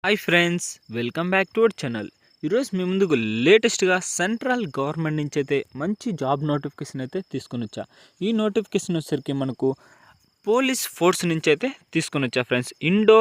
Hi friends, welcome back to our channel. ఈరోజు మీ ముందుకు లేటెస్ట్గా సెంట్రల్ గవర్నమెంట్ నుంచి అయితే మంచి జాబ్ నోటిఫికేషన్ అయితే తీసుకొని వచ్చా. ఈ నోటిఫికేషన్ వచ్చేసరికి మనకు పోలీస్ ఫోర్స్ నుంచి అయితే తీసుకొని వచ్చా friends. Indo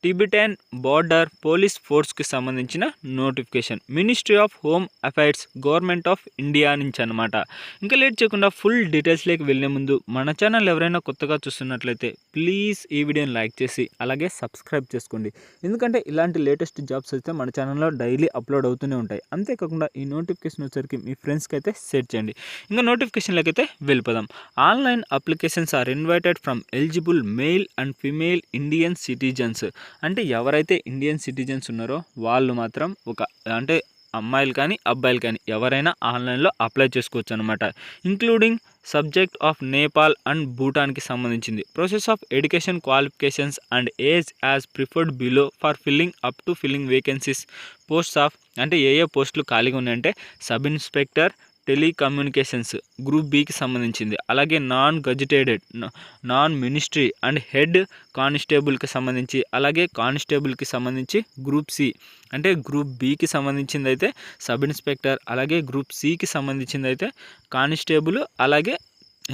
Tibetan border police ఫోర్స్కి సంబంధించిన notification ministry of home affairs government of India నుంచి అనమాట. ఇంకా లేట్ చేయకుండా ఫుల్ డీటెయిల్స్లోకి వెళ్ళే ముందు మన ఛానల్ ఎవరైనా కొత్తగా చూస్తున్నట్లయితే ప్లీజ్ ఈ వీడియోని లైక్ చేసి అలాగే సబ్స్క్రైబ్ చేసుకోండి. ఎందుకంటే ఇలాంటి లేటెస్ట్ జాబ్స్ అయితే మన ఛానల్లో డైలీ అప్లోడ్ అవుతూనే ఉంటాయి. అంతేకాకుండా ఈ నోటిఫికేషన్ వచ్చేసరికి మీ ఫ్రెండ్స్కి అయితే షేర్ చేయండి. ఇంకా నోటిఫికేషన్లోకి అయితే వెళ్ళిపోదాం. Online applications are invited from eligible male and female Indian citizens. అంటే ఎవరైతే ఇండియన్ సిటిజన్స్ ఉన్నారో వాళ్ళు మాత్రం అంటే అమ్మాయిలు కానీ అబ్బాయిలు కానీ ఎవరైనా ఆన్లైన్లో అప్లై చేసుకోవచ్చు అనమాట. Including subject of Nepal and భూటాన్కి సంబంధించింది. Process of education qualifications and age as preferred below for filling vacancies posts of. అంటే ఏ పోస్టులు ఖాళీగా ఉన్నాయంటే సబ్ ఇన్స్పెక్టర్ టెలికమ్యూనికేషన్స్ గ్రూప్ బికి సంబంధించింది. అలాగే non gazetted non ministry and head కానిస్టేబుల్కి సంబంధించి, అలాగే కానిస్టేబుల్కి సంబంధించి గ్రూప్ సి. అంటే గ్రూప్ బికి సంబంధించింది అయితే సబ్ ఇన్స్పెక్టర్, అలాగే గ్రూప్ సికి సంబంధించింది అయితే కానిస్టేబుల్, అలాగే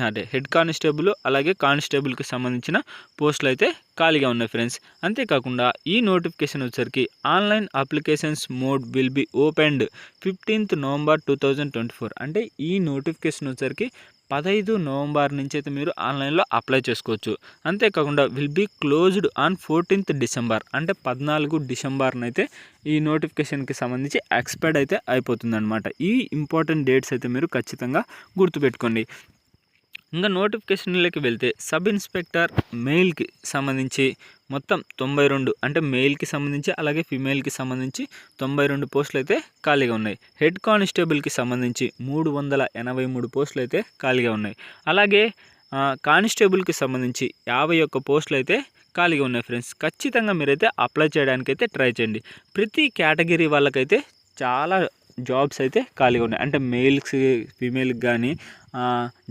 అంటే హెడ్ కానిస్టేబుల్, అలాగే కానిస్టేబుల్కి సంబంధించిన పోస్టులు అయితే ఖాళీగా ఉన్నాయి ఫ్రెండ్స్. అంతేకాకుండా ఈ నోటిఫికేషన్ వచ్చేసరికి online applications mode will be opened 15th November 2024. అంటే ఈ నోటిఫికేషన్ వచ్చేసరికి 15 నవంబర్ నుంచి అయితే మీరు ఆన్లైన్లో అప్లై చేసుకోవచ్చు. అంతేకాకుండా will be closed on 14th December. అంటే 14 డిసెంబర్నైతే ఈ నోటిఫికేషన్కి సంబంధించి ఎక్స్పైర్డ్ అయితే అయిపోతుందన్నమాట. ఈ ఇంపార్టెంట్ డేట్స్ అయితే మీరు ఖచ్చితంగా గుర్తుపెట్టుకోండి. ఇంకా నోటిఫికేషన్లోకి వెళ్తే సబ్ ఇన్స్పెక్టర్ మెయిల్కి సంబంధించి మొత్తం 92, అంటే మెయిల్కి సంబంధించి అలాగే ఫిమేల్కి సంబంధించి 92 పోస్టులు అయితే ఖాళీగా ఉన్నాయి. హెడ్ కానిస్టేబుల్కి సంబంధించి 383 పోస్టులు అయితే ఖాళీగా ఉన్నాయి. అలాగే కానిస్టేబుల్కి సంబంధించి 51 పోస్టులు అయితే ఖాళీగా ఉన్నాయి ఫ్రెండ్స్. ఖచ్చితంగా మీరైతే అప్లై చేయడానికి అయితే ట్రై చేయండి. ప్రతి కేటగిరీ వాళ్ళకైతే చాలా జాబ్స్ అయితే ఖాళీగా ఉన్నాయి. అంటే మెయిల్కి ఫీమేల్కి కానీ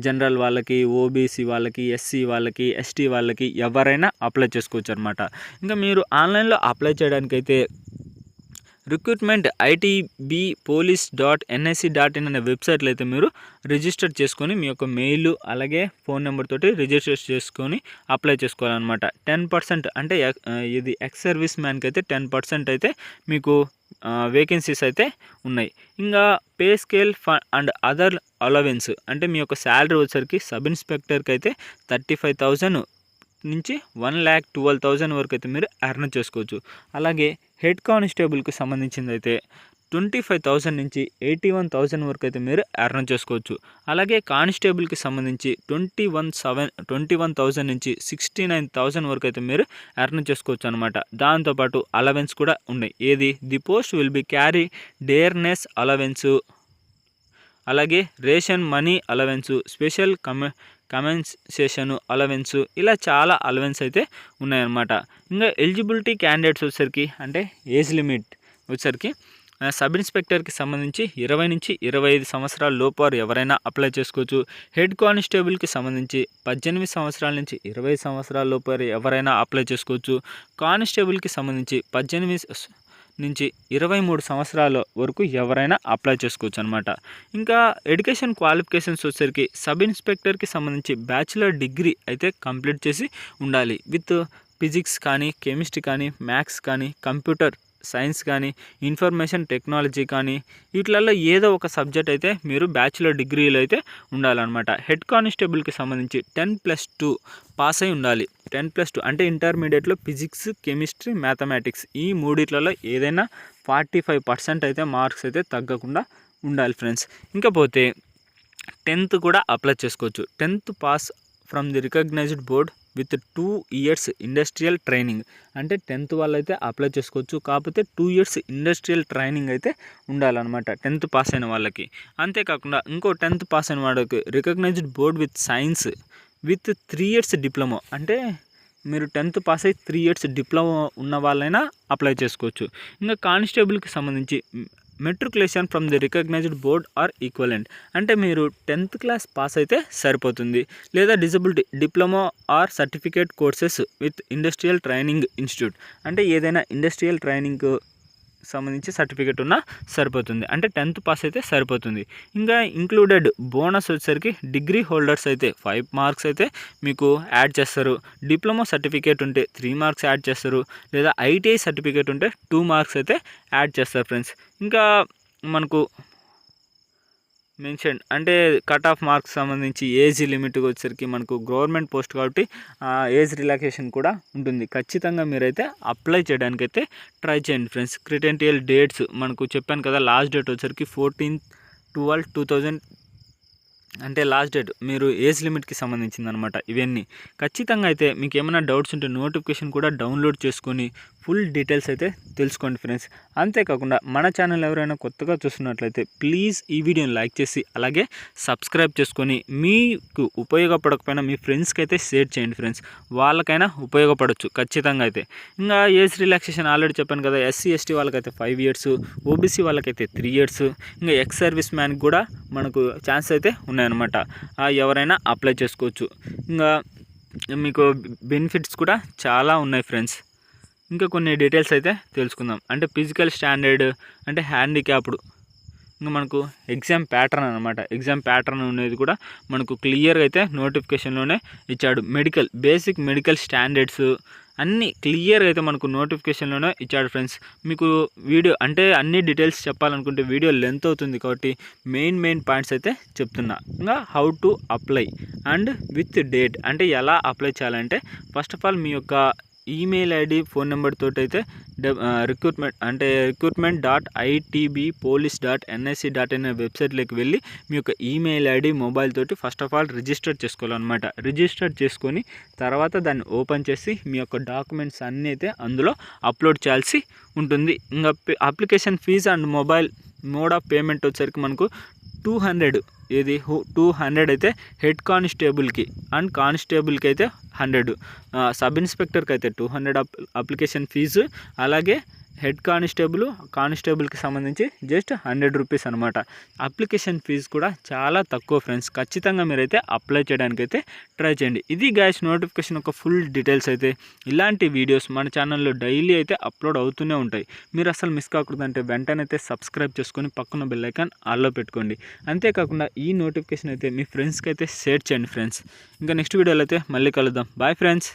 జనరల్ వాళ్ళకి, ఓబీసీ వాళ్ళకి, ఎస్సీ వాళ్ళకి, ఎస్టీ వాళ్ళకి ఎవరైనా అప్లై చేసుకోవచ్చు అనమాట. ఇంకా మీరు ఆన్లైన్లో అప్లై చేయడానికైతే రిక్రూట్మెంట్ itbpolice.nic.in అనే వెబ్సైట్లో అయితే మీరు రిజిస్టర్ చేసుకొని మీ యొక్క మెయిల్ అలాగే ఫోన్ నెంబర్ తోటి రిజిస్టర్ చేసుకొని అప్లై చేసుకోవాలన్నమాట. 10% అంటే ఇది ఎక్స్ సర్వీస్ మ్యాన్కి అయితే 10% అయితే మీకు వేకెన్సీస్ అయితే ఉన్నాయి. ఇంకా pay scale and other allowance. అంటే మీ యొక్క శాలరీ వచ్చేసరికి సబ్ ఇన్స్పెక్టర్కి అయితే 35,000 నుంచి 1,12,000 వరకు అయితే మీరు ఎర్న్ చేసుకోవచ్చు. అలాగే హెడ్ కానిస్టేబుల్కి సంబంధించింది అయితే 25,000 నుంచి 81,000 వరకు అయితే మీరు ఎర్న్ చేసుకోవచ్చు. అలాగే కానిస్టేబుల్కి సంబంధించి 21,000 నుంచి 69,000 వరకు అయితే మీరు ఎర్న్ చేసుకోవచ్చు అనమాట. దాంతోపాటు అలవెన్స్ కూడా ఉన్నాయి. ఏది the post will be carry dearness allowance, అలాగే ration money allowance, special compensation allowance, ఇలా చాలా అలవెన్స్ అయితే ఉన్నాయన్నమాట. ఇంకా ఎలిజిబిలిటీ క్యాండిడేట్స్ వచ్చేసరికి అంటే ఏజ్ లిమిట్ వచ్చేసరికి సబ్ ఇన్స్పెక్టర్కి సంబంధించి 20 నుంచి 25 సంవత్సరాల లోపు వారు ఎవరైనా అప్లై చేసుకోవచ్చు. హెడ్ కానిస్టేబుల్కి సంబంధించి 18 సంవత్సరాల నుంచి 20 సంవత్సరాల లోపు వారు ఎవరైనా అప్లై చేసుకోవచ్చు. కానిస్టేబుల్కి సంబంధించి 18 నుంచి 23 సంవత్సరాల వరకు ఎవరైనా అప్లై చేసుకోవచ్చు అనమాట. ఇంకా ఎడ్యుకేషన్ క్వాలిఫికేషన్స్ వచ్చేసరికి సబ్ ఇన్స్పెక్టర్కి సంబంధించి బ్యాచిలర్ డిగ్రీ అయితే కంప్లీట్ చేసి ఉండాలి. విత్ ఫిజిక్స్ కానీ, కెమిస్ట్రీ కానీ, మ్యాథ్స్ కానీ, కంప్యూటర్ సైన్స్ కానీ, ఇన్ఫర్మేషన్ టెక్నాలజీ కానీ, వీటిలలో ఏదో ఒక సబ్జెక్ట్ అయితే మీరు బ్యాచిలర్ డిగ్రీలో అయితే ఉండాలన్నమాట. హెడ్ కానిస్టేబుల్కి సంబంధించి 10+2 పాస్ అయి ఉండాలి. 10+2 అంటే ఇంటర్మీడియట్లో ఫిజిక్స్, కెమిస్ట్రీ, మ్యాథమెటిక్స్ ఈ మూడిట్లలో ఏదైనా 45% అయితే మార్క్స్ అయితే తగ్గకుండా ఉండాలి ఫ్రెండ్స్. ఇంకా పోతే 10th కూడా అప్లై చేసుకోవచ్చు. 10th pass from the recognized board with 2 years industrial training. అంటే 10th వాళ్ళు అయితే అప్లై చేసుకోవచ్చు. కాకపోతే 2 years ఇండస్ట్రియల్ ట్రైనింగ్ అయితే ఉండాలన్నమాట 10th పాస్ అయిన వాళ్ళకి. అంతేకాకుండా ఇంకో 10th పాస్ అయిన వాళ్ళకి recognized board with science with 3 years diploma. అంటే మీరు 10th పాస్ అయ్యి 3 years డిప్లొమా ఉన్న వాళ్ళైనా అప్లై చేసుకోవచ్చు. ఇంకా కానిస్టేబుల్కి సంబంధించి matriculation from the recognized board or equivalent. అంటే మీరు 10th క్లాస్ పాస్ అయితే సరిపోతుంది, లేదా disability diploma or certificate courses with industrial training institute. అంటే ఏదైనా ఇండస్ట్రియల్ ట్రైనింగ్ సంబంధించి సర్టిఫికేట్ ఉన్నా సరిపోతుంది, అంటే 10th పాస్ అయితే సరిపోతుంది. ఇంకా ఇంక్లూడెడ్ బోనస్ వచ్చేసరికి డిగ్రీ హోల్డర్స్ అయితే 5 మార్క్స్ అయితే మీకు యాడ్ చేస్తారు, డిప్లొమా సర్టిఫికేట్ ఉంటే 3 మార్క్స్ యాడ్ చేస్తారు, లేదా ఐటీఐ సర్టిఫికేట్ ఉంటే 2 మార్క్స్ అయితే యాడ్ చేస్తారు ఫ్రెండ్స్. ఇంకా మనకు మెన్షన్ అంటే కట్ ఆఫ్ మార్క్స్ సంబంధించి ఏజ్ లిమిట్ వచ్చేసరికి మనకు గవర్నమెంట్ పోస్ట్ కాబట్టి ఏజ్ రిలాక్సేషన్ కూడా ఉంటుంది. ఖచ్చితంగా మీరైతే అప్లై చేయడానికైతే ట్రై చేయండి ఫ్రెండ్స్. క్రిటెన్షియల్ డేట్స్ మనకు చెప్పాను కదా, లాస్ట్ డేట్ వచ్చేసరికి 14/12/2000 అంటే లాస్ట్ డేట్ మీరు ఏజ్ లిమిట్కి సంబంధించింది అనమాట. ఇవన్నీ ఖచ్చితంగా అయితే మీకు ఏమైనా డౌట్స్ ఉంటే నోటిఫికేషన్ కూడా డౌన్లోడ్ చేసుకొని ఫుల్ డీటెయిల్స్ అయితే తెలుసుకోండి ఫ్రెండ్స్. అంతేకాకుండా మన ఛానల్ ఎవరైనా కొత్తగా చూస్తున్నట్లయితే ప్లీజ్ ఈ వీడియోని లైక్ చేసి అలాగే సబ్స్క్రైబ్ చేసుకొని మీకు ఉపయోగపడకపోయినా మీ ఫ్రెండ్స్కి అయితే షేర్ చేయండి ఫ్రెండ్స్, వాళ్ళకైనా ఉపయోగపడవచ్చు ఖచ్చితంగా అయితే. ఇంకా ఏజ్ రిలాక్సేషన్ ఆల్రెడీ చెప్పాను కదా, SC ST వాళ్ళకైతే 5 years, OBC వాళ్ళకైతే 3 years, ఇంకా ఎక్స్ సర్వీస్ మ్యాన్కి కూడా మనకు ఛాన్స్ అయితే ఉన్నాయన్నమాట. ఎవరైనా అప్లై చేసుకోవచ్చు. ఇంకా మీకు బెనిఫిట్స్ కూడా చాలా ఉన్నాయి ఫ్రెండ్స్. ఇంకా కొన్ని డీటెయిల్స్ అయితే తెలుసుకుందాం. అంటే ఫిజికల్ స్టాండర్డ్, అంటే హ్యాండిక్యాప్డ్, ఇంకా మనకు ఎగ్జామ్ ప్యాటర్న్ అనమాట. ఎగ్జామ్ ప్యాటర్న్ అనేది కూడా మనకు క్లియర్గా అయితే నోటిఫికేషన్లోనే ఇచ్చాడు. బేసిక్ మెడికల్ స్టాండర్డ్స్ అన్నీ క్లియర్గా అయితే మనకు నోటిఫికేషన్లోనే ఇచ్చాడు ఫ్రెండ్స్. మీకు వీడియో అంటే అన్ని డీటెయిల్స్ చెప్పాలనుకుంటే వీడియో లెంత్ అవుతుంది కాబట్టి మెయిన్ పాయింట్స్ అయితే చెప్తున్నా. ఇంకా how to apply and with date, అంటే ఎలా అప్లై చేయాలంటే ఫస్ట్ ఆఫ్ ఆల్ మీ యొక్క ఈమెయిల్ ఐడి, ఫోన్ నెంబర్ తోటి అయితే recruitment.itbpolice.nic.in అనే వెబ్సైట్లోకి వెళ్ళి మీ యొక్క ఈమెయిల్ ఐడి, మొబైల్ తోటి ఫస్ట్ ఆఫ్ ఆల్ రిజిస్టర్ చేసుకోవాలన్నమాట. రిజిస్టర్ చేసుకొని తర్వాత దాన్ని ఓపెన్ చేసి మీ యొక్క డాక్యుమెంట్స్ అన్నీ అయితే అందులో అప్లోడ్ చేయాల్సి ఉంటుంది. ఇంకా application fee and mobile mode of payment వచ్చేసరికి మనకు 200 అయితే హెడ్ కానిస్టేబుల్కి అండ్ కానిస్టేబుల్కి అయితే 100, సబ్ ఇన్స్పెక్టర్కి అయితే 200 అప్లికేషన్ ఫీజు, అలాగే హెడ్ కానిస్టేబుల్కి సంబంధించి జస్ట్ 100 రూపీస్ అనమాట. అప్లికేషన్ ఫీజు కూడా చాలా తక్కువ ఫ్రెండ్స్. ఖచ్చితంగా మీరైతే అప్లై చేయడానికైతే ట్రై చేయండి. ఇది గైస్ నోటిఫికేషన్ యొక్క ఫుల్ డీటెయిల్స్ అయితే. ఇలాంటి వీడియోస్ మన ఛానల్లో డైలీ అయితే అప్లోడ్ అవుతూనే ఉంటాయి. మీరు అసలు మిస్ కాకూడదంటే వెంటనే అయితే సబ్స్క్రైబ్ చేసుకొని పక్కన బెల్ ఐకాన్ ఆల్లో పెట్టుకోండి. అంతేకాకుండా ఈ నోటిఫికేషన్ అయితే మీ ఫ్రెండ్స్కి అయితే షేర్ చేయండి ఫ్రెండ్స్. ఇంకా నెక్స్ట్ వీడియోలో అయితే మళ్ళీ కలుద్దాం. Bye friends.